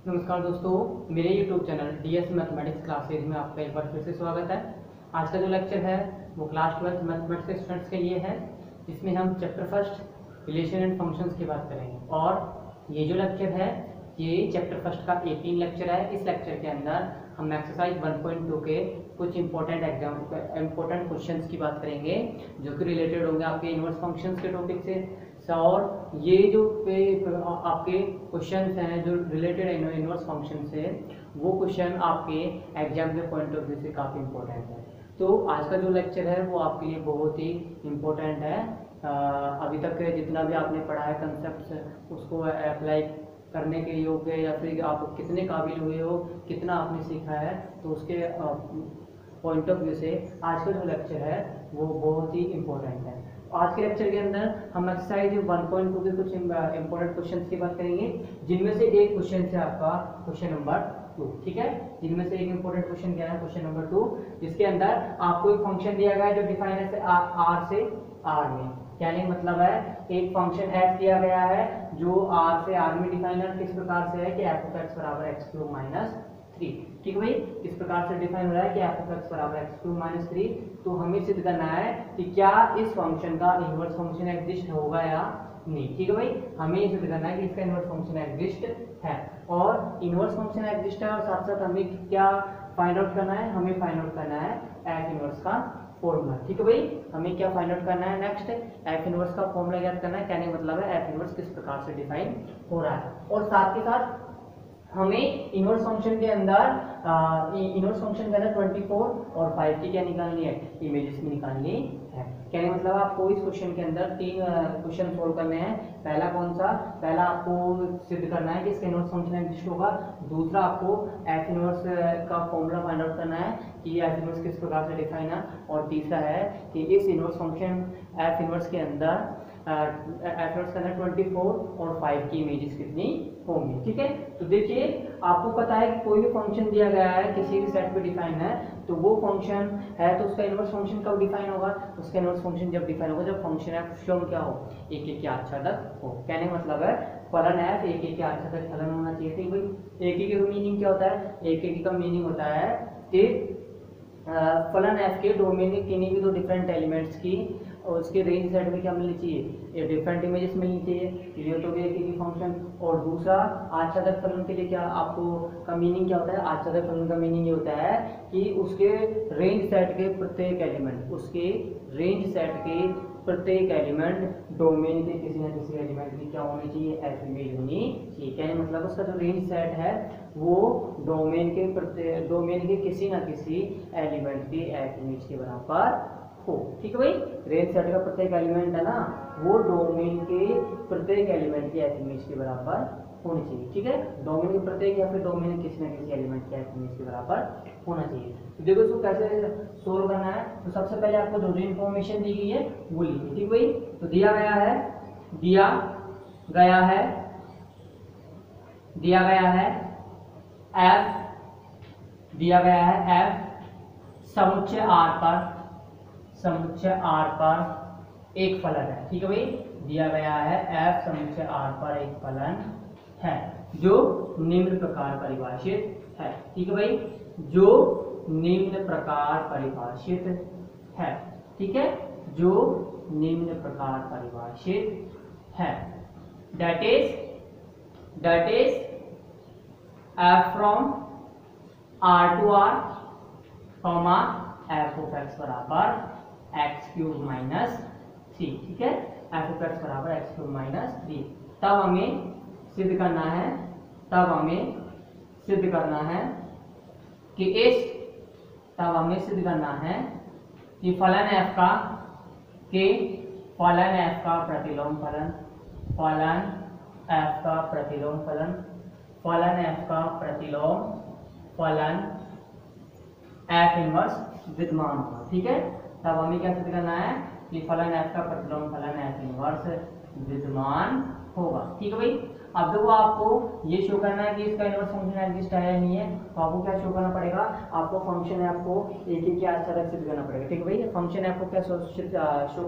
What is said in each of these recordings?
नमस्कार दोस्तों, मेरे YouTube channel DS mathematics classes में आपका एक बार फिर से स्वागत है। आज का जो लेक्चर है वो क्लास 12th मैथमेटिक्स के स्टूडेंट्स के लिए है, जिसमें हम chapter first relation and functions की बात करेंगे। और ये जो लेक्चर है ये चैप्टर फर्स्ट का 18 लेक्चर है। इस लेक्चर के अंदर हम एक्सरसाइज 1.2 के कुछ इंपॉर्टेंट क्वेश्चंस की बात करेंगे, जो कि रिलेटेड होंगे आपके इनवर्स फंक्शंस के टॉपिक से। और ये जो आपके क्वेश्चंस हैं जो रिलेटेड इनवर्स फंक्शन से, वो क्वेश्चन आपके एग्जाम के पॉइंट ऑफ व्यू से काफ़ी इंपॉर्टेंट है। तो आज का जो लेक्चर है वो आपके लिए बहुत ही इम्पोर्टेंट है। अभी तक जितना भी आपने पढ़ा है कंसेप्ट, उसको अप्लाई करने के योग्य या फिर आप कितने काबिल हुए हो, कितना आपने सीखा है, तो उसके पॉइंट ऑफ व्यू से आज का जो लेक्चर है वो बहुत ही इम्पोर्टेंट है। आज के लेक्चर के अंदर हम एक्सरसाइज 1.2 के कुछ इंपॉर्टेंट क्वेश्चंस की बात करेंगे, जिनमें से एक क्वेश्चन से आपका क्वेश्चन नंबर 2, ठीक है। जिनमें से एक इंपॉर्टेंट क्वेश्चन क्या है, क्वेश्चन नंबर 2, जिसके अंदर आपको एक फंक्शन दिया गया है जो डिफाइन है आर से आर में। कहने मतलब है एक फंक्शन f दिया गया है जो r से r में डिफाइन है। किस प्रकार से है कि f of x बराबर x³ माइनस 3, ठीक है भाई। इस प्रकार से डिफाइन हो रहा है कि f of x बराबर x³ माइनस 3। तो हमें सिद्ध करना है कि क्या इस फंक्शन का इनवर्स फंक्शन एग्जिस्ट होगा या नहीं, ठीक है भाई। हमें ये सिद्ध करना है कि इसका इनवर्स फंक्शन एग्जिस्ट है, और इनवर्स फंक्शन एग्जिस्ट है, और साथ साथ हमें क्या फाइंड आउट करना है, हमें फाइंड आउट करना है f इनवर्स का फॉर्मूला, ठीक है भाई। हमें क्या फाइंड आउट करना है, नेक्स्ट f इनवर्स का फॉर्मूला ज्ञात करना है। कहने का मतलब है f इनवर्स किस प्रकार से डिफाइन हो रहा है, और साथ के साथ हमें इनवर्स फंक्शन के अंदर 24 और 5 की क्या निकालनी है, इमेजेस में निकालनी है। कहने मतलब आपको इस क्वेश्चन के अंदर 3 क्वेश्चन सोल्व करने हैं। पहला कौन सा, पहला आपको सिद्ध करना है कि इसका इनवर्स फंक्शन एग्जिस्ट होगा। दूसरा आपको f इनवर्स का फॉर्मूला फाइंड आउट करना है कि f इनवर्स किस प्रकार से डिफाइन है। और तीसरा है कि इस इनवर्स फंक्शन f इनवर्स के अंदर 24 और 5 की इमेजेस कितनी होंगी, ठीक है। तो देखिए, आपको पता है कि कोई भी फंक्शन दिया गया है किसी भी सेट पे डिफाइन है, तो वो फंक्शन है तो उसका इनवर्स फंक्शन कब डिफाइन होगा, उसका इनवर्स फंक्शन जब डिफाइन होगा जब फंक्शन एफ सम क्या हो, एक एक के आच्छादक हो। कहने का मतलब है फलन एफ एक एक के आच्छादक फलन होना चाहिए, ठीक भाई। एक एक का मीनिंग क्या होता है, एक एक का मीनिंग होता है कि फलन एफ के डोमेन के किन्हीं भी दो डिफरेंट एलिमेंट्स की और उसके रेंज सेट में क्या मिलनी चाहिए, ये डिफरेंट इमेजेस मिलनी चाहिए। ये तो एक ही फंक्शन। और दूसरा आच्छादक फलन के लिए क्या आपको का मीनिंग क्या होता है, आच्छादक फलन का मीनिंग ये होता है कि उसके रेंज सेट के प्रत्येक एलिमेंट, उसके रेंज सेट के प्रत्येक एलिमेंट डोमेन के किसी न किसी एलिमेंट की क्या होनी चाहिए, एफ इमेज होनी चाहिए। कहने मतलब उसका जो रेंज सेट है वो डोमेन के किसी न किसी एलिमेंट की एफ इमेज के बराबर हो, ठीक है भाई। रेंज सेट का प्रत्येक एलिमेंट है ना, वो डोमेन के प्रत्येक एलिमेंट की एफ इमेज के बराबर होनी चाहिए, ठीक है। डोमेन के प्रत्येक या फिर डोमेन के किसी न किसी एलिमेंट की एफ इमेज के बराबर होना चाहिए। तो देखो इसको कैसे सोल्व करना है। तो सबसे पहले आपको जो इन्फॉर्मेशन दी गई है वो लिखिए, ठीक भाई। तो दिया गया है f समुच्चय R पर एक फलन है, ठीक है भाई। दिया गया है f समुच्चय R पर एक फलन है जो निम्न प्रकार परिभाषित है, ठीक है भाई। जो निम्न प्रकार परिभाषित है, ठीक है, जो निम्न प्रकार परिभाषित है। That is f from R to R, f of x बराबर x³ माइनस 3, ठीक है। f of x बराबर x³ माइनस 3। तब हमें सिद्ध करना है कि फलन f का प्रतिलोम फलन, f इनवर्स विद्यमान होगा, ठीक है। तब हमें क्या सिद्ध करना है कि फलन f का प्रतिलोम फलन f इनवर्स विद्यमान होगा, ठीक है भाई। अब देखो आपको ये शो करना है कि इसका इनवर्स फंक्शन एग्जिस्ट है या नहीं है, तो आपको क्या शो करना पड़ेगा, आपको फंक्शन है आपको एक एक के आधार सिद्ध करना पड़ेगा। ठीक है भाई, फंक्शन है आपको क्या शो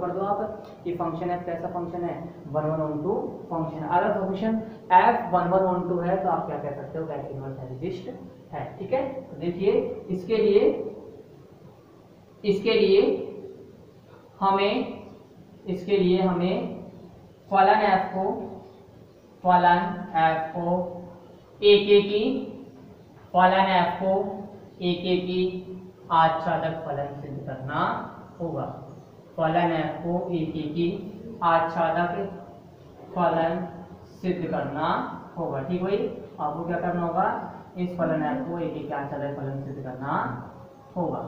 कर दो आप कि फंक्शन है कैसा फंक्शन है 1 1 1 2 फंक्शन। अगर फंक्शन f 1 1 1 2 है तो आप क्या कह सकते हो, f इनवर्स एग्जिस्ट है। ठीक है, तो देखिए इसके लिए हमें फलन f को एक की आच्छादक फलन सिद्ध करना होगा। फलन f को एक की आच्छादक फलन सिद्ध करना होगा। ठीक भाई, आपको क्या करना होगा, इस फलन f को एक आच्छादक फलन सिद्ध करना होगा।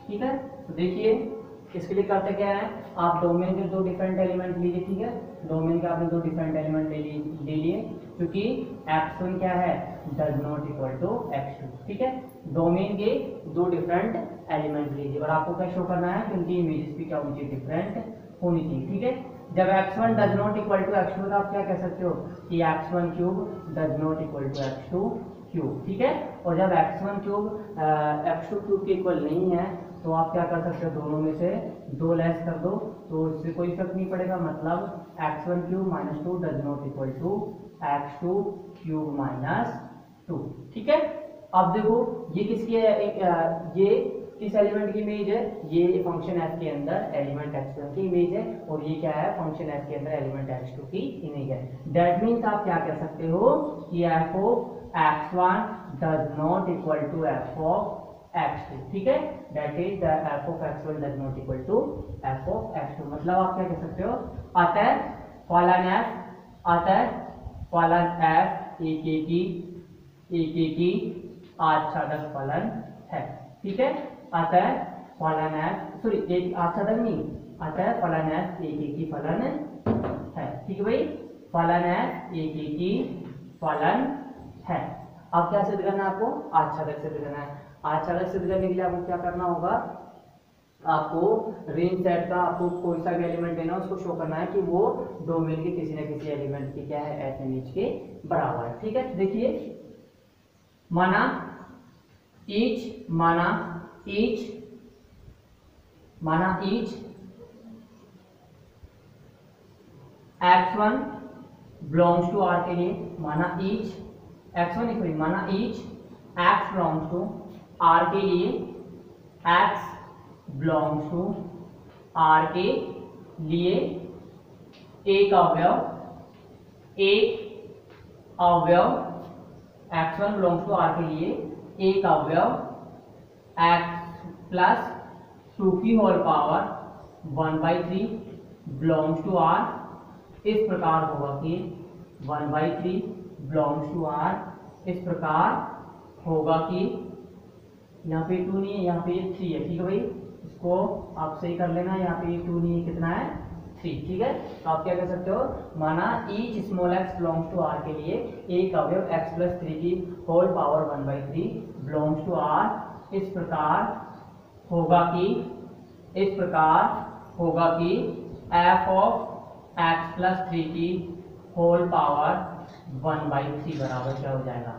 ठीक है, तो देखिए इसके लिए करते क्या है, आप डोमेन के दो डिफरेंट एलिमेंट लीजिए। ठीक है, डोमेन के आपने दो डिफरेंट एलिमेंट ले लिए क्योंकि x1 क्या है does not equal to x2। ठीक है, डोमेन के दो डिफरेंट एलिमेंट लीजिए और आपको क्या शो करना है कि उनकी इमेजेस भी क्या होनी चाहिए, डिफरेंट होनी चाहिए। ठीक है, जब x1 does not equal to x2 तो आप क्या कह सकते हो कि x1 cube does not equal to x2 cube. ठीक है, और जब x1 क्यूब x2 क्यूब के इक्वल नहीं है तो आप क्या कर सकते हो, दोनों में से 2 लेस कर दो तो इससे कोई फर्क नहीं पड़ेगा, मतलब x1 cube minus 2 does not equal to x2 cube minus 2। ठीक है, अब देखो ये किसकी है, ये किस एलिमेंट की इमेज है, ये फंक्शन f के अंदर एलिमेंट x1 की इमेज है और ये क्या है, फंक्शन f के अंदर एलिमेंट x2 की इमेज है। दैट मीन्स आप क्या कह सकते हो कि f of x1 does not equal to f of x2। ठीक है, that is the f of x1 does not equal to f of x2। मतलब आप क्या कह सकते हो, अतः फलन f एक की आच्छादक फलन है। ठीक है, अतः फलन f एक आच्छादक नहीं, अतः फलन f एक की फलन है। ठीक है भाई, फलन f एक की फलन है। अब क्या सिद्ध करना है आपको, आच्छादक सिद्ध करना है। आच्छादक सिद्ध करने के लिए आपको क्या करना होगा, आपको रेंज सेट का आपको कोई सा भी एलिमेंट लेना उसको शो करना है कि वो डोमेन के किसी न किसी एलिमेंट की क्या है एफ इमेज के बराबर है। ठीक है, देखिए माना each x1 belongs to r के लिए, माना ईच x1 माना each x belongs to r के लिए, x बिलोंग्स टू r के लिए एक अवयव x1 बिलोंग्स टू r के लिए एक अवयव x प्लस 2 की whole power 1/3 belongs to r इस प्रकार होगा कि 1/3 बिलोंग्स टू r इस प्रकार होगा कि यहाँ पे 2 नहीं है, यहाँ पे 3 है। ठीक है भाई, इसको आप सही कर लेना, यहाँ पे 2 नहीं है, कितना है 3। ठीक है, तो आप क्या कर सकते हो, माना each small x belongs to r के लिए एक अवयव x प्लस 3 की whole power 1/3 belongs to r इस प्रकार होगा कि f ऑफ x प्लस 3 की होल पावर 1/3 बराबर क्या हो जाएगा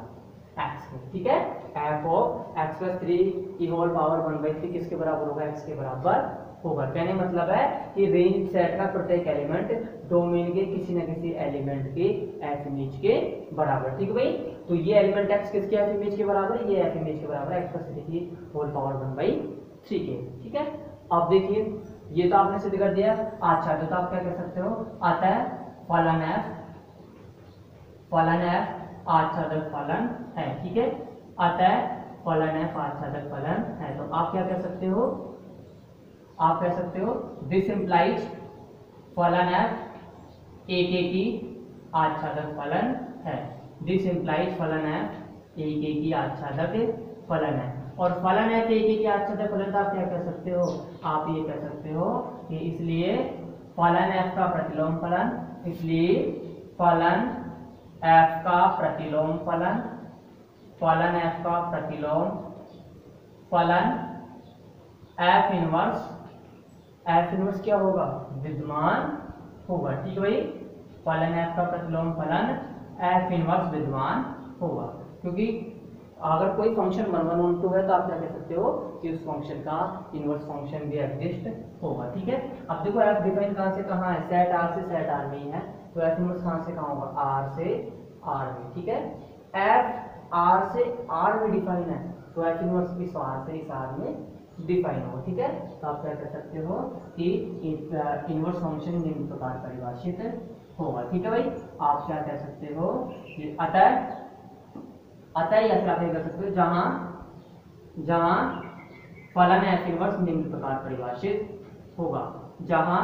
x के। ठीक है, f ऑफ x प्लस 3 की होल पावर 1/3 किसके बराबर होगा, x के बराबर होगा। कहने मतलब है कि रेंज सेट का प्रत्येक एलिमेंट डोमेन के किसी न किसी एलिमेंट के f इमेज के बराबर। ठीक है भाई, तो ये एलिमेंट x किसके f इमेज के बराबर है, ये f इमेज के बराबर है x प्लस 3 की होल पावर 1/3 के। ठीक है, अब देखिए ये तो आपने सिद्ध कर दिया। अच्छा, तो आप क्या कह सकते हो, अतः फलन f आच्छादक फलन है। ठीक है, अतः फलन f आच्छादक फलन है। तो आप क्या कह सकते हो, आप कह सकते हो दिस इम्प्लाइज फलन f एक की आच्छादक फलन है। दिस इम्प्लाइज फलन f एक की आच्छादक फलन है। और फलन f एक की आच्छादक फलन का आप क्या कह सकते हो, आप ये कह सकते हो कि इसलिए फलन f का प्रतिलोम फलन, इसलिए फलन f का प्रतिलोम फलन, फलन f का प्रतिलोम फलन f इनवर्स क्या होगा, विद्यमान होगा। ठीक है भाई, फलन f का प्रतिलोम फलन एफ इनवर्स विद्यमान होगा, क्योंकि अगर कोई फंक्शन 1 1 1 2 है तो आप क्या कह सकते हो कि उस फंक्शन का इनवर्स फंक्शन भी एग्जिस्ट होगा। ठीक है, अब देखो एफ डिफाइन कहाँ से कहाँ है, सेट आर से सेट आर में ही है, तो एफ इनवर्स कहाँ से कहाँ होगा, आर से आर में। ठीक है, एफ आर से आर में डिफाइन है, तो एफ इनवर्स इस आर से इस आर में डिफाइन होगा। ठीक है, तो आप क्या कह सकते हो कि इनवर्स फंक्शन निम्न प्रकार परिभाषित होगा। ठीक है भाई, आप क्या कह सकते हो कि अतः या फिर आप ये कह सकते हो जहां फलन एफ इनवर्स निम्न प्रकार परिभाषित होगा, जहां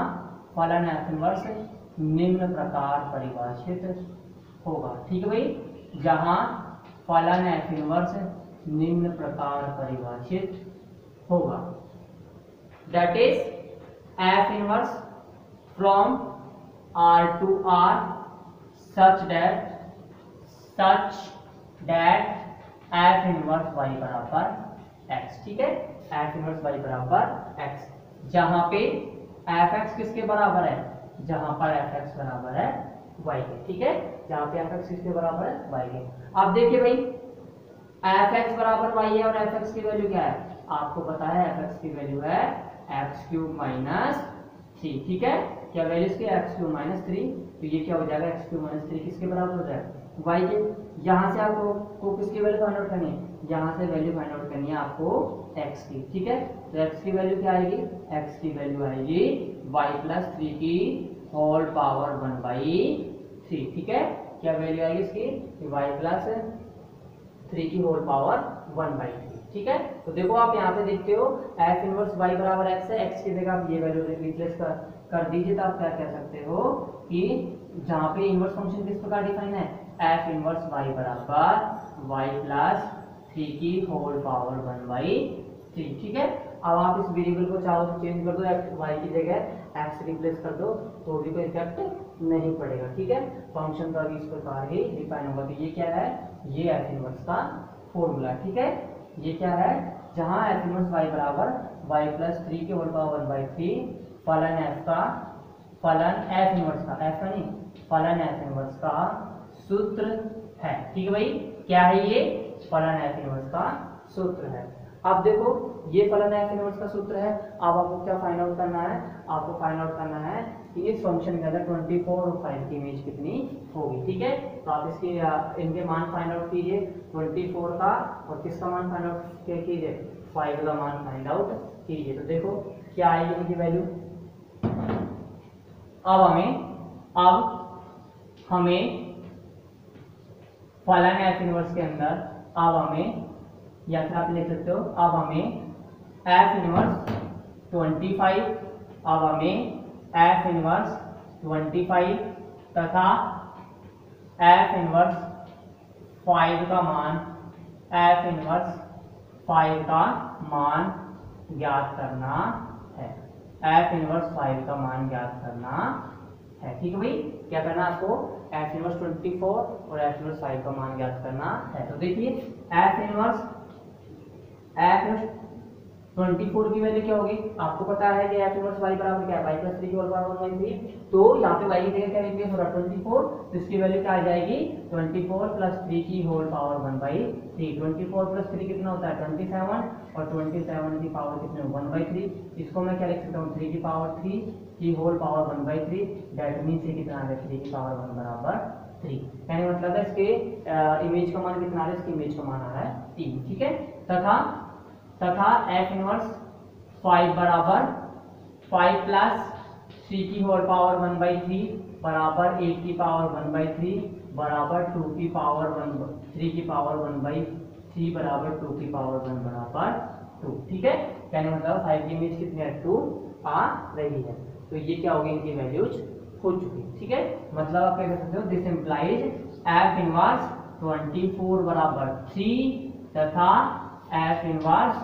फलन एफ इनवर्स निम्न प्रकार परिभाषित होगा। ठीक है भाई, जहां फलन एफ इनवर्स निम्न प्रकार परिभाषित होगा, that is F inverse from R to R such that F inverse y बराबर x। ठीक है, एफ इनवर्स y बराबर x, जहां पे एफ एक्स किसके बराबर है, जहां पर एफ एक्स बराबर है y के। ठीक है, जहां पे एफ एक्स किसके बराबर है, y के। अब देखिए भाई, एफ एक्स बराबर y है और एफ एक्स की वैल्यू क्या है, आपको पता है एफ एक्स की वैल्यू है एक्स क्यूब माइनस 3। ठीक है, क्या वैल्यू इसकी एक्स क्यूब माइनस 3, तो ये क्या हो जाएगा एक्स क्यूब माइनस 3 किसके बराबर हो जाएगा, y के। यहाँ से आपको किसकी वैल्यू फाइंड आउट करनी है, यहाँ से वैल्यू फाइंड आउट करनी है आपको x की। ठीक है, तो x की वैल्यू क्या आएगी, x की वैल्यू आएगी y प्लस 3 की होल पावर 1/3। ठीक है, क्या वैल्यू आएगी इसकी, y प्लस 3 की होल पावर 1/3। ठीक है, तो देखो आप यहाँ पे देखते हो एफ इनवर्स y बराबर x है, x की जगह आप ये वैल्यू रिप्लेस कर दीजिए, तो आप क्या कह सकते हो कि जहाँ पे इनवर्स फंक्शन किस प्रकार डिफाइन है, एफ इनवर्स y बराबर y प्लस 3 की होल पावर 1/3। ठीक है, अब आप इस वेरिएबल को चाहो तो चेंज कर दो, y की जगह x रिप्लेस कर दो, तो भी कोई इफेक्ट नहीं पड़ेगा। ठीक है, फंक्शन का भी इस प्रकार ही डिफाइन होगा। तो ये क्या है, ये एफ इनवर्स का फॉर्मूला। ठीक है, ये क्या है, जहां एफ इनवर्स y बराबर y प्लस 3 की होल पावर 1/3 फलन एफ इनवर्स का, एफ का नहीं, फलन एफ इनवर्स का सूत्र है। ठीक है भाई, क्या है ये, फलन एफ इनवर्स का सूत्र है। अब देखो ये फलन एफ इनवर्स का सूत्र है, अब आपको क्या फाइंड आउट करना है, आपको फाइंड आउट करना है कि इस फंक्शन के अंदर 24 और 5 की इमेज कितनी होगी। ठीक है, तो आप इसके इनके मान फाइंड आउट कीजिए, 24 का और किसका मान फाइंड आउट कीजिए, 5 का मान फाइंड आउट कीजिए। तो देखो क्या आएगी इनकी वैल्यू, अब हमें फलन एफ इनवर्स के अंदर अब हमें, या फिर आप लिख सकते हो अब हमें एफ इनवर्स 25, अब हमें एफ इनवर्स 25 तथा एफ इनवर्स 5 का मान, एफ इनवर्स 5 का मान ज्ञात करना है, एफ इनवर्स 5 का मान ज्ञात करना है। ठीक है भाई, क्या करना है आपको, एफ इनवर्स 24 और एफ इनवर्स 5 का मान ज्ञात करना है। तो देखिए एफ इनवर्स 24 की वैल्यू क्या होगी, आपको पता है कि एफ इनवर्स y बराबर क्या है, y प्लस 3 की होल पावर 1/3, तो यहाँ पे y की जगह क्या लिखेंगे, 24, तो इसकी वैल्यू क्या आ जाएगी, 24 प्लस 3 की होल पावर 1/3। 24 प्लस 3 कितना होता है 27, और 27 की पावर कितने 1/3, इसको मैं क्या लिख सकता हूँ 3 की पावर 3 की होल पावर 1/3, डेट मीन्स ये कितना आ गया 3 की पावर 1 बराबर 3। यानी मतलब है इसके इमेज का मान कितना आ रहा है, इसकी इमेज का मान आ रहा है 3। ठीक है, तथा एफ इनवर्स 5 बराबर 5 प्लस 3 की होल पावर 1/3 बराबर 8 की पावर 1/3 बराबर 2 की पावर 3 की पावर 1/3 बराबर 2 की पावर 1 बराबर 2। ठीक है, कहने मतलब 5 की इमेज कितनी है 2 आ रही है, तो ये क्या होगी इनकी वैल्यूज हो चुकी। ठीक है, मतलब आप क्या कह सकते हो, दिस इंप्लाइज एफ इनवर्स 24 बराबर 3 तथा एफ इनवर्स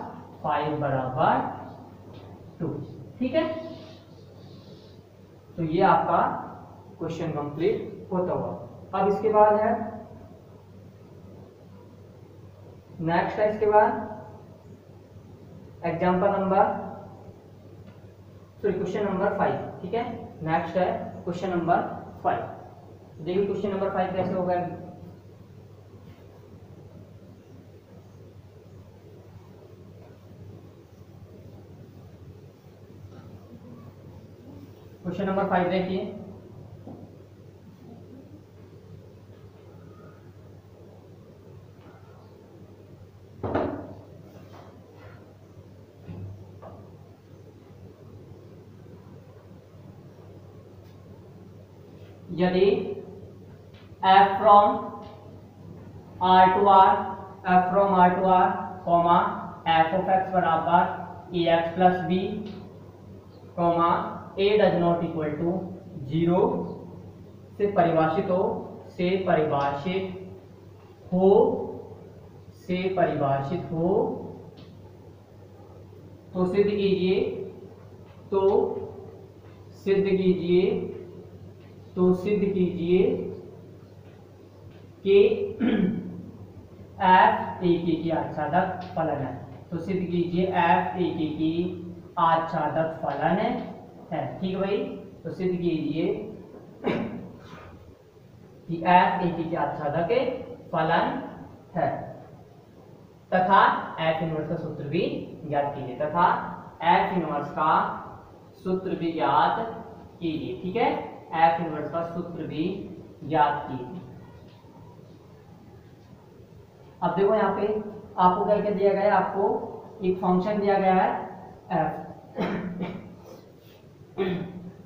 5 बराबर 2। ठीक है, तो ये आपका क्वेश्चन कंप्लीट होता हुआ। अब इसके बाद है नेक्स्ट है, इसके बाद एग्जांपल नंबर क्वेश्चन नंबर 5। ठीक है, नेक्स्ट है क्वेश्चन नंबर 5। देखिए क्वेश्चन नंबर 5 कैसे होगा, क्वेश्चन नंबर 5 देखिए। यदि f from r to r, f from r to r, comma f of x बराबर ax plus b, comma a does not equal to 0 से परिभाषित हो तो सिद्ध कीजिए कि f एक की आच्छादक फलन है। तो सिद्ध कीजिए f एक की आच्छादक फलन है। ठीक है भाई, तो सिद्ध कीजिए कि f एक की आच्छादक फलन है तथा f इनवर्स का सूत्र भी ज्ञात कीजिए, ठीक है, f इनवर्स का सूत्र भी ज्ञात कीजिए। अब देखो यहाँ पे आपको क्या क्या दिया गया है, आपको एक फंक्शन दिया गया है f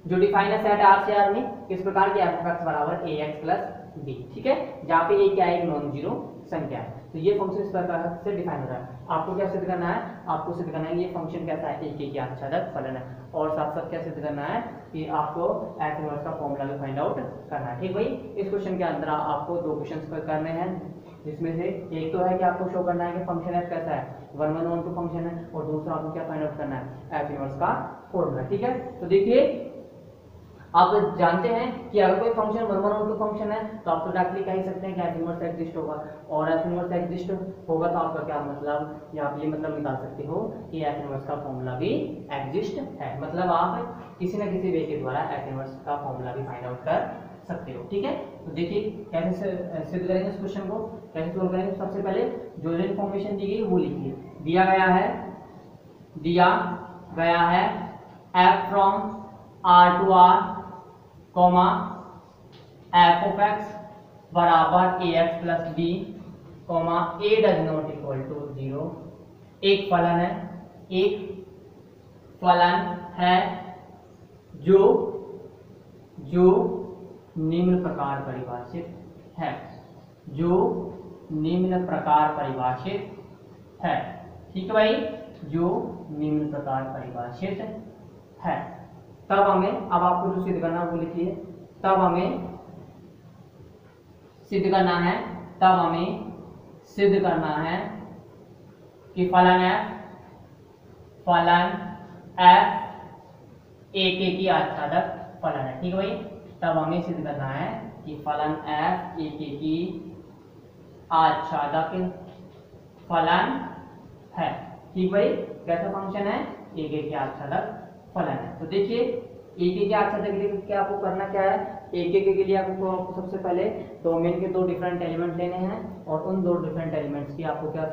जो डिफाइन है सेट R से R में किस प्रकार की f of x बराबर ax प्लस b, ठीक है, जहाँ पे a क्या है, एक नॉन जीरो संख्या है। तो ये फंक्शन इस प्रकार से डिफाइन हो रहा है। आपको क्या सिद्ध करना है, आपको सिद्ध करना है ये फंक्शन कैसा है, एक की आच्छादक फलन है, और साथ साथ क्या सिद्ध करना है कि आपको f इनवर्स का फॉर्मूला भी फाइंड आउट करना है। ठीक भाई, इस क्वेश्चन के अंदर आपको दो क्वेश्चंस करने हैं, जिसमें से एक तो है कि आपको शो करना है कि फंक्शन f कैसा है, 1 1 1 2 फंक्शन है, और दूसरा आपको क्या फाइंड आउट करना है, f इनवर्स का फॉर्मूला। ठीक है, तो देखिए आप जानते हैं कि अगर कोई फंक्शन 1 1 1 2 फंक्शन है तो आप तो डायरेक्टली कह ही सकते हैं कि f इनवर्स एग्जिस्ट होगा, और f इनवर्स एग्जिस्ट होगा तो आपका क्या मतलब, या आप ये मतलब निकाल सकते हो कि f इनवर्स का फॉर्मूला भी एग्जिस्ट है। मतलब आप किसी न किसी वे के द्वारा f इनवर्स का फॉर्मूला भी फाइंड आउट कर सकते हो। ठीक है, तो देखिए कैसे सिद्ध करेंगे इस क्वेश्चन को, कैसे सोल्व करेंगे। सबसे पहले जो इन्फॉर्मेशन दी गई वो लिखिए। दिया गया है f from r to r, comma f of x बराबर ax plus b, comma a does not equal to 0। एक फलन है जो निम्न प्रकार परिभाषित है, ठीक है भाई, जो निम्न प्रकार परिभाषित है। तब हमें, अब आपको जो सिद्ध करना है वो लिखिए, तब हमें सिद्ध करना है कि फलन f एक की आच्छादक फलन है। ठीक है भाई, तब हमें सिद्ध करना है कि फलन f एक की आच्छादक फलन है। ठीक भाई, कैसा फंक्शन है, एक की आच्छादक फलन है। तो देखिए एक के आच्छादक के लिए क्या आपको करना क्या है, एक के लिए आपको सबसे पहले डोमेन के दो डिफरेंट एलिमेंट लेने हैं, और उन दो डिफरेंट एलिमेंट्स की आपको क्या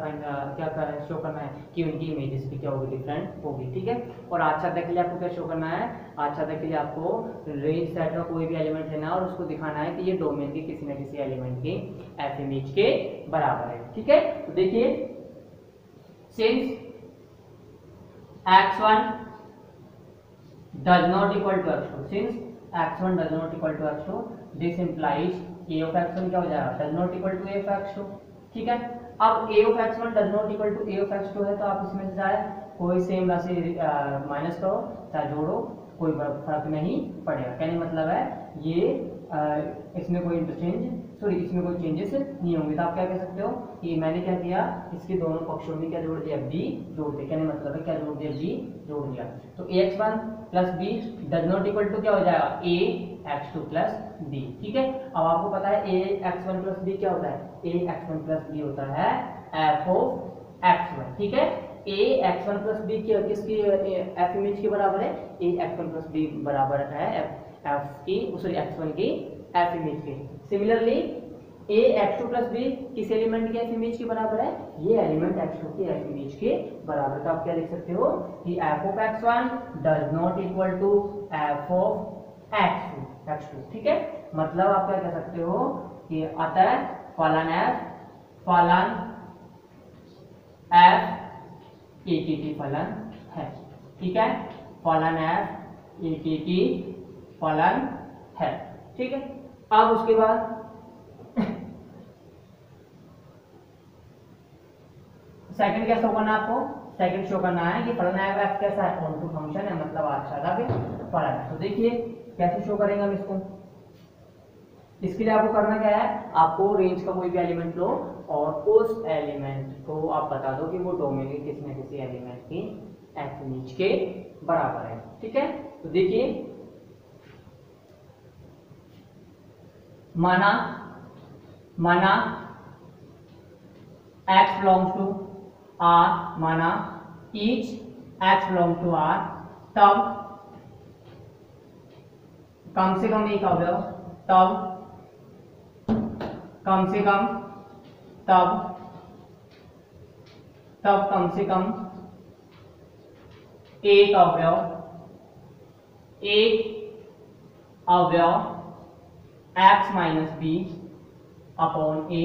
शो करना है कि उनकी इमेजेस भी क्या होगी, डिफरेंट होगी। ठीक है, और आच्छादक के लिए आपको क्या शो करना है, आच्छादक के लिए आपको रेंज सेट का कोई भी एलिमेंट लेना है और उसको दिखाना है कि ये डोमेन के किसी न किसी एलिमेंट की f इमेज के बराबर है। ठीक है, तो देखिए since x1 does not equal to x2, since x1 does not equal to x2, this implies a of x1 क्या हो जाएगा, does not equal to a of x2। ठीक है, अब a of x1 does not equal to a of x2 है, तो आप इसमें से चाहे कोई सेम राशि माइनस करो चाहे जोड़ो, कोई फर्क नहीं पड़ेगा। कहने मतलब है ये इसमें कोई इसमें कोई चेंजेस नहीं होंगे। तो आप क्या कह सकते हो कि मैंने क्या किया, इसके दोनों पक्षों में क्या जोड़ दिया, b जोड़ दिया। कहने मतलब है क्या जोड़ दिया, b जोड़ दिया। तो ax1 plus b does not equal to क्या हो जाएगा, ax2 प्लस b। ठीक है, अब आपको पता है ax1 प्लस b क्या होता है, ax1 प्लस b होता है f of x1। ठीक है, ax1 प्लस b किसकी f इमेज के बराबर है, ax1 प्लस b बराबर है x1 की f इमेज के। सिमिलरली ax2 प्लस b किस एलिमेंट के f इमेज के बराबर है, ये एलिमेंट x2 के f इमेज के बराबर। तो आप क्या लिख सकते हो कि f of x1 does not equal to f of x2, ठीक है। मतलब आप क्या कह सकते हो कि अतः फलन f AKT फलन है, ठीक है। फलन f AKT फलन है, ठीक है। अब उसके बाद सेकंड क्या शो करना है आपको, सेकंड शो करना है कि फलन f कैसा है, ऑन टू फंक्शन है, मतलब आच्छादक फलन है। तो देखिए कैसे शो करेंगे हम इसको। इसके लिए आपको करना क्या है, आपको रेंज का कोई भी एलिमेंट लो और उस एलिमेंट को आप बता दो कि वो डोमेन के किसी न किसी एलिमेंट की x नीच के बराबर है, ठीक है। तो देखिए माना x belongs to R, माना each x belongs to R, तब कम से कम एक अवयव, तब कम से कम एक अवयव x minus B upon A,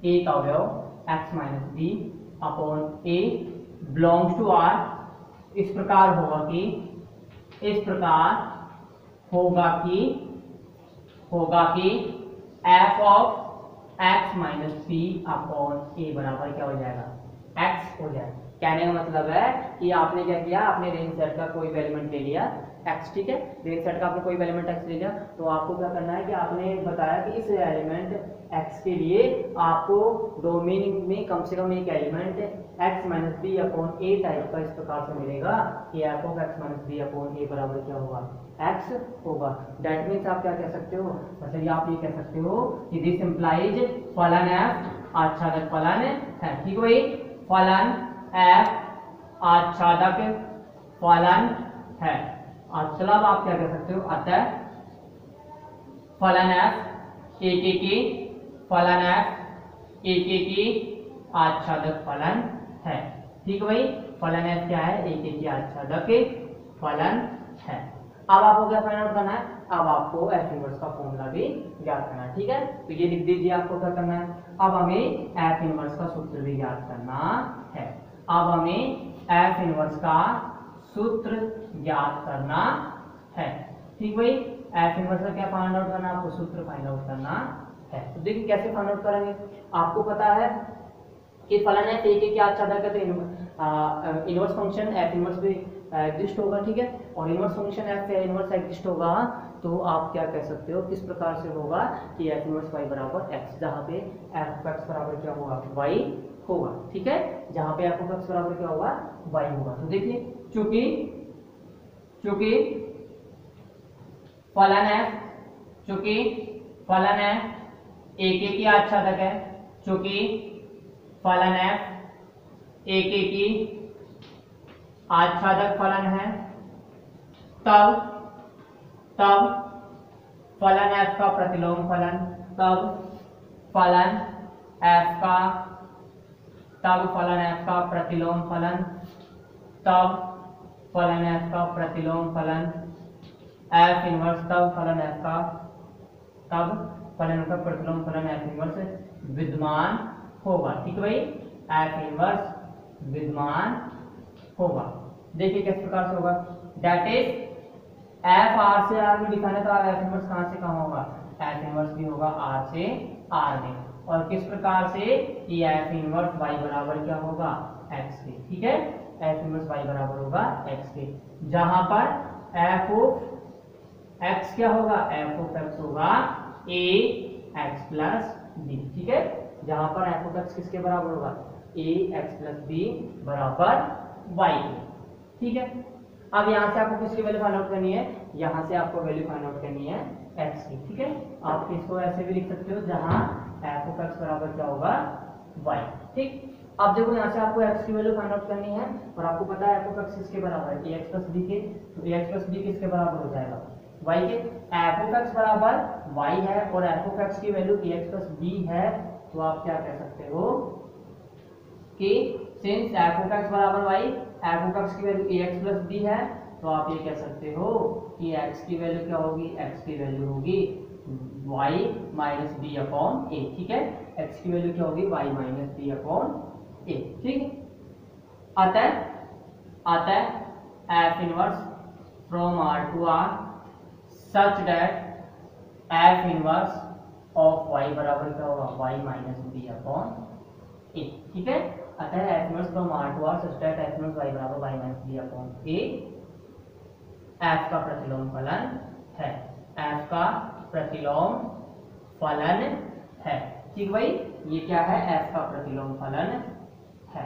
एक अवयव x minus B upon A belongs to R। इस प्रकार होगा कि f of x minus B upon A बराबर क्या हो जाएगा, x हो जाएगा। कहने का मतलब है कि आपने क्या किया, आपने रेंज सेट का कोई भी एलिमेंट ले लिया x, ठीक है। रेंज सेट का आपने कोई भी एलिमेंट x ले लिया, तो आपको क्या करना है कि आपने बताया कि इस एलिमेंट x के लिए आपको डोमेन में कम से कम एक element x minus B upon A type का इस प्रकार से मिलेगा कि f of x minus B upon A बराबर क्या होगा, x होगा। दैट मीन्स आप क्या कह सकते हो, मतलब आप ये कह सकते हो कि दिस इंप्लाइज फलन f आच्छादक फलन है, ठीक है भाई। फलन f आच्छादक फलन है। मतलब आप क्या कह सकते हो, अतः फलन f AKT आच्छादक फलन है, ठीक है भाई। फलन f क्या है, AKT आच्छादक फलन है। अब आपको क्या फाइंड आउट करना है, अब आपको एफ इनवर्स का फॉर्मूला भी ज्ञात करना है, ठीक है। तो ये लिख दीजिए आपको क्या करना है, अब हमें एफ इनवर्स का सूत्र भी ज्ञात करना है। अब हमें एफ इनवर्स का सूत्र ज्ञात करना है, ठीक भाई। एफ इनवर्स का क्या फाइंड आउट करना है, आपको सूत्र फाइंड आउट करना है। तो देखिए कैसे फाइंड आउट करेंगे, आपको पता है कि फलन एफ AKT आच्छादक है, तो इनवर्स फंक्शन एफ इनवर्स भी एग्जिस्ट होगा, ठीक है। और inverse function F inverse exist होगा, तो आप क्या कह सकते हो, किस प्रकार से होगा कि एफ इनवर्स y बराबर x, जहाँ पे एफ एक्स बराबर क्या होगा, y होगा, ठीक है। जहाँ पे एफ एक्स बराबर क्या होगा, y होगा। तो देखिए चूंकि फलन f AKT आच्छादक है, चूंकि फलन f AKT आच्छादक फलन है, तब फलन f का प्रतिलोम फलन, तब फलन f का प्रतिलोम फलन, f इनवर्स, तब फलन f का प्रतिलोम फलन f इनवर्स विद्यमान होगा, ठीक है भाई। f इनवर्स विद्यमान होगा। देखिए किस प्रकार से होगा, दैट इज f r से r में दिखाने का f इनवर्स कहां से कहां होगा, f इनवर्स भी होगा r से r में। और किस प्रकार से, कि f इनवर्स y बराबर क्या होगा, x के, ठीक है। f इनवर्स y बराबर होगा x के, जहां पर f ऑफ x क्या होगा, f ऑफ x होगा a x प्लस b, ठीक है। जहां पर f ऑफ x किसके बराबर होगा, a x प्लस b बराबर y के, ठीक है। अब यहाँ से आपको किसकी वैल्यू फाइंड आउट करनी है, यहाँ से आपको वैल्यू फाइंड आउट करनी है x की, ठीक है। आप इसको ऐसे भी लिख सकते हो, जहाँ f ऑफ x बराबर क्या होगा, y, ठीक। अब देखो यहाँ से आपको x की वैल्यू फाइंड आउट करनी है, और आपको पता है f ऑफ x किसके बराबर है, ax प्लस b के, तो ax प्लस b किसके बराबर हो जाएगा, y के। f ऑफ x बराबर y है और f ऑफ x की वैल्यू ax प्लस b है, तो आप क्या कह सकते हो कि सिंस f ऑफ x बराबर y, f ऑफ x की वैल्यू ax प्लस b है, तो आप ये कह सकते हो कि x की वैल्यू क्या होगी, x की वैल्यू होगी y minus B upon A. ठीक है, x की वैल्यू क्या होगी, y minus B upon A. ठीक है, आता है f inverse from r to r such that f inverse of y बराबर क्या होगा, y minus B upon A. ठीक है, आता है f inverse from r to r such that f inverse y बराबर y minus B upon A f का प्रतिलोम फलन है, f का प्रतिलोम फलन है। ठीक भाई, ये क्या है, f का प्रतिलोम फलन है।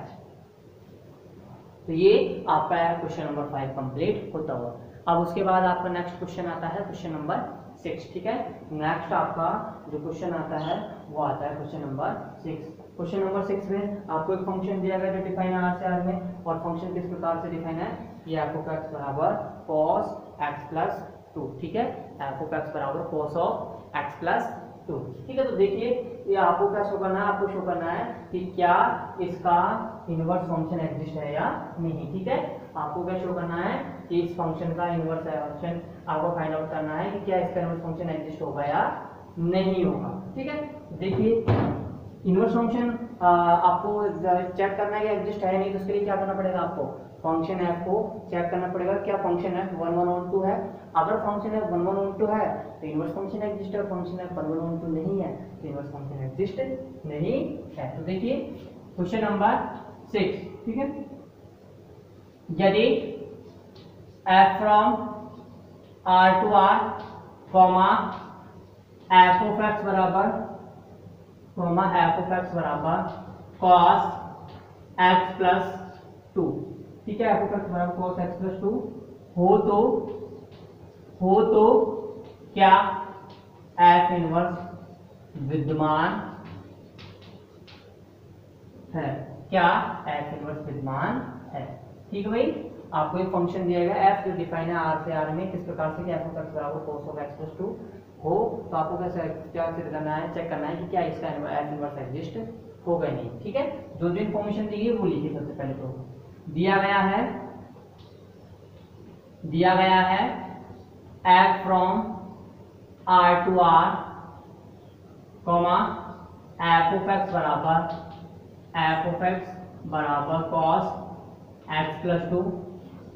तो ये आपका क्वेश्चन नंबर 5 कंप्लीट होता हुआ। अब उसके बाद आपका नेक्स्ट क्वेश्चन आता है क्वेश्चन नंबर 6। ठीक है, नेक्स्ट आपका जो क्वेश्चन आता है वो आता है क्वेश्चन नंबर 6। क्वेश्चन नंबर 6 में आपको एक फंक्शन दिया गया जो डिफाइन है आर से आर में, और फंक्शन किस प्रकार से डिफाइन है, ये f ऑफ x बराबर cos x प्लस 2। ठीक है, f ऑफ x बराबर cos ऑफ x प्लस 2। ठीक है, तो देखिए ये आपको क्या शो करना है, आपको शो करना है कि क्या इसका इनवर्स फंक्शन एग्जिस्ट है या नहीं। ठीक है, आपको क्या शो करना है कि इस फंक्शन का इनवर्स फंक्शन आपको फाइंड आउट करना है कि क्या इसका इनवर्स फंक्शन एग्जिस्ट होगा या नहीं होगा। ठीक है, देखिए इनवर्स फंक्शन आपको चेक करना है कि एग्जिस्ट है नहीं, तो उसके लिए क्या करना पड़ेगा, आपको फंक्शन f को चेक करना पड़ेगा, क्या फंक्शन f 1 1 on 2 है। अगर फंक्शन f 1 1 on 2 है तो इनवर्स फंक्शन एग्जिस्ट है, फंक्शन f 1 1 on 2 नहीं है तो इनवर्स फंक्शन एग्जिस्ट नहीं है। तो देखिए क्वेश्चन नंबर 6। ठीक है, यदि f from r to r comma f of x बराबर cos x प्लस 2। ठीक है, f ऑफ x बराबर cos x प्लस 2 हो तो क्या f इनवर्स विद्यमान है, क्या f इनवर्स विद्यमान है। ठीक है भाई, आपको एक फंक्शन दिया गया f जो डिफाइन है r से r में किस प्रकार से कि f ऑफ x बराबर cos ऑफ x प्लस 2 हो, तो आपको क्या करना है, चेक करना है कि क्या इसका f इनवर्स एग्जिस्ट होगा नहीं। ठीक है, जो जो इन्फॉर्मेशन दी गई वो लिखिए। सबसे पहले तो दिया गया है f from r to r comma f of x बराबर cos x प्लस 2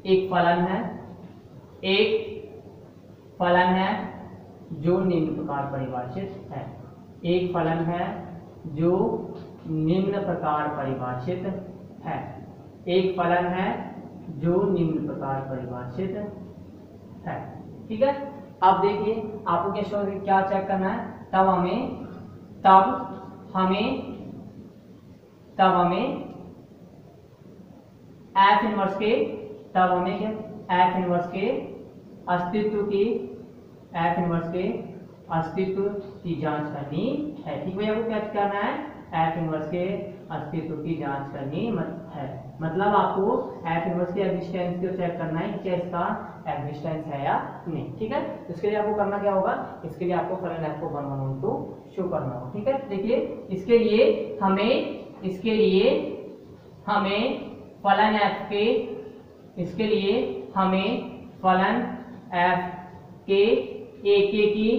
एक फलन है जो निम्न प्रकार परिभाषित है, एक फलन है जो निम्न प्रकार परिभाषित है, एक फलन है जो निम्न प्रकार परिभाषित है। ठीक है, अब देखिए आपको क्या चेक करना है, तब हमें f अस्तित्व की जांच करनी है। ठीक भैया, आपको क्या करना है, f इनवर्स के अस्तित्व की जांच करनी है। मतलब आपको f इनवर्स के एग्जिस्टेंस को चेक करना है कि क्या इसका एग्जिस्टेंस है या नहीं। ठीक है, इसके लिए आपको करना क्या होगा, इसके लिए आपको फलन f को 1 1 on 2 शो करना होगा। ठीक है, देखिए इसके लिए हमें फलन f के एक की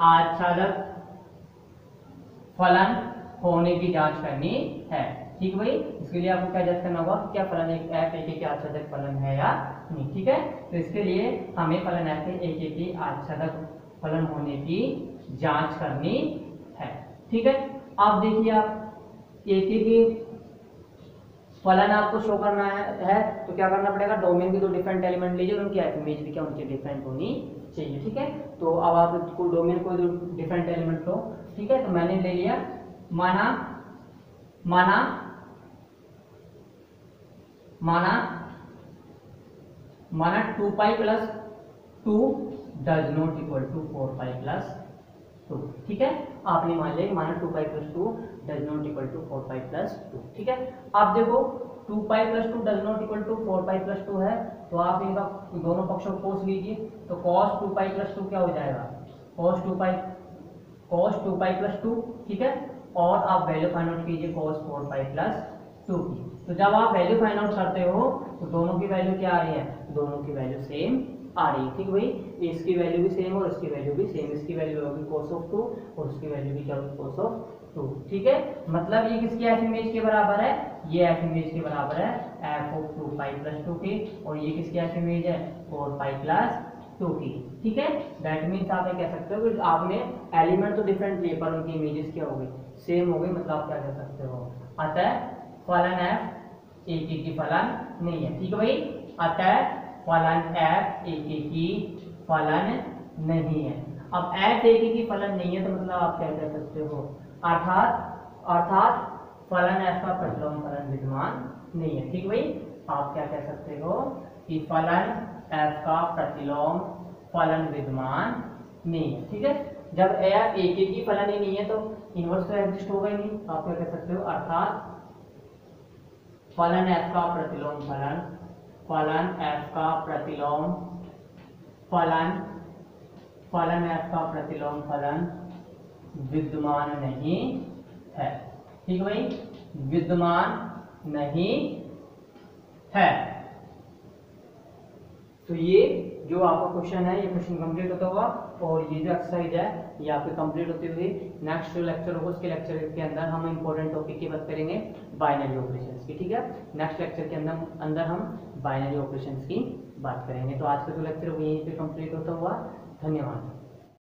आच्छादक फलन होने की जांच करनी है। ठीक भाई, इसके लिए आपको क्या जांच करना होगा, क्या फलन f एक के आच्छादक फलन है या नहीं। ठीक है, तो इसके लिए हमें फलन f एक के आच्छादक फलन होने की जांच करनी है। ठीक है, अब देखिए आप एक की फलन आपको शो करना है तो क्या करना पड़ेगा, डोमेन के दो डिफरेंट एलिमेंट लीजिए और उनकी इमेज भी क्या उनकी डिफरेंट होनी चाहिए। ठीक है, तो अब आप डोमेन को दो डिफरेंट एलिमेंट लो। ठीक है, तो मैंने ले लिया माना 2 pi plus 2 does not equal to 4 pi plus 2। ठीक है, आपने मान लिया माना 2 pi plus 2 does not equal to 4 pi plus 2। ठीक है, आप देखो 2 pi plus 2 does not equal to 4 pi plus 2 है, तो आप इनका दोनों पक्षों को कोस लीजिए, तो cos 2 पाई प्लस 2 क्या हो जाएगा, cos 2 पाई प्लस 2। ठीक है, और आप वैल्यू फाइंड आउट कीजिए cos 4 पाई प्लस 2 की। तो जब आप वैल्यू फाइंड आउट करते हो तो दोनों की वैल्यू क्या आ रही है, दोनों की वैल्यू सेम आ रही है। ठीक भाई, इसकी वैल्यू भी सेम और इसकी वैल्यू भी सेम, इसकी वैल्यू होगी cos ऑफ 2 और उसकी वैल्यू भी क्या होगी cos ऑफ 2। ठीक है, मतलब ये किसकी एफ इमेज के बराबर है, ये एफ इमेज के बराबर है एफ ऑफ 2 पाई प्लस 2 की, और ये किसकी एफ इमेज है 4 पाई प्लस 2 की। ठीक है, दैट मीन्स आप ये कह सकते हो कि आपने एलिमेंट तो डिफरेंट लिए पर उनकी इमेजेस क्या हो गई, सेम हो गई, मतलब आप क्या कह सकते हो, अतः फलन एफ एक ही की फलन नहीं है। ठीक है भाई, अतः फलन एफ एक ही की फलन नहीं है। अब एफ एक ही की फलन नहीं है तो मतलब आप क्या कह सकते हो, अर्थात फलन एफ का प्रतिलोम फलन विद्यमान नहीं है। ठीक भाई, आप क्या कह सकते हो कि फलन एफ का प्रतिलोम फलन विद्यमान नहीं है। ठीक है, जब एफ एक ही की फलन ही नहीं है तो इनवर्स तो एग्जिस्ट होगा ही नहीं, आप क्या कह सकते हो, अर्थात फलन एफ का प्रतिलोम फलन, फलन एफ का प्रतिलोम फलन एफ का प्रतिलोम फलन विद्यमान नहीं है। ठीक है भाई, विद्यमान नहीं है। तो ये जो आपका क्वेश्चन है, ये क्वेश्चन कंप्लीट होता हुआ, और ये जो एक्सरसाइज है ये आपके कंप्लीट होती हुई नेक्स्ट जो लेक्चर होगा उसके लेक्चर के अंदर हम इंपॉर्टेंट टॉपिक की बात करेंगे बाइनरी ऑपरेशंस की। ठीक है, नेक्स्ट लेक्चर के अंदर हम बाइनरी ऑपरेशंस की बात करेंगे। तो आज का जो लेक्चर होगा यहीं पे कंप्लीट होता हुआ, धन्यवाद।